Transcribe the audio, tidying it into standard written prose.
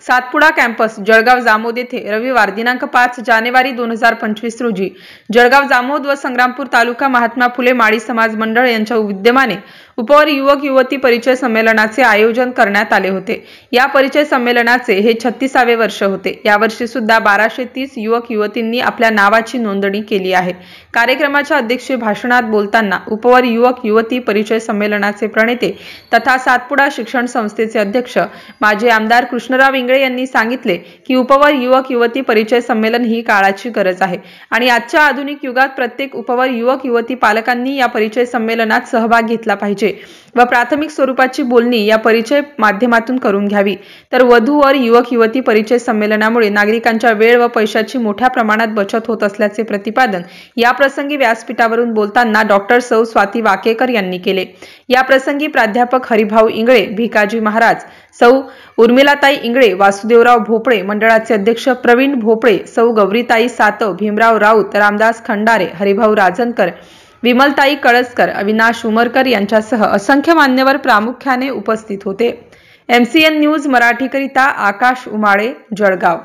Satpura campus Jalgaon Jamod येथे रविवार दिनांक 5 जानेवारी 2025 रोजी जळगाव जामोद व संग्रामपूर तालुका महात्मा फुले माळी समाज मंडळ यांच्या विद्यमाने उपवर युवक युवती परिचय संमेलनाचे आयोजन करण्यात आले होते। या परिचय संमेलनाचे हे 36वे वर्ष होते। यावर्षी सुद्धा 1230 युवक युवतींनी आपल्या नावाची नोंदणी केली आहे। कार्यक्रमाच्या अध्यक्षीय भाषणात बोलताना उपवर युवक युवती परिचय संमेलनाचे प्रणेते तथा सातपुडा शिक्षण संस्थेचे अध्यक्ष माजी आमदार कृष्णराव इंगळे यांनी सांगितले की उपवर युवक युवती परिचय संमेलन ही काळाची गरज आहे आणि आजच्या आधुनिक युगात प्रत्येक उपवर युवक युवती पालकांनी या परिचय संमेलनात सहभाग घेतला पाहिजे व प्राथमिक स्वरूपाची बोलणी या परिचय माध्यमातून करून घ्यावी। तर वधूवर युवक युवती परिचय संमेलनामुळे नागरिकांच्या वेळ व पैशाची मोठ्या प्रमाणात बचत होत असल्याचे प्रतिपादन या प्रसंगी व्यासपीठावरून बोलताना डॉक्टर सौ स्वाती वाकेकर यांनी केले। या प्रसंगी प्राध्यापक हरिभाऊ इंगळे, भिकाजी महाराज, सौ उर्मिलाताई इंगळे, वासुदेवराव भोपळे, मंडळाचे अध्यक्ष प्रवीण भोपळे, सौ गौरीताई सातव, भीमराव राऊत, रामदास खंडारे, हरिभाऊ राजनकर, विमलताई कळसकर, अविनाश उमरकर यांच्यासह असंख्य मान्यवर प्रामुख्याने उपस्थित होते। MCN न्यूज मराठीकरिता आकाश उमाळे, जळगाव।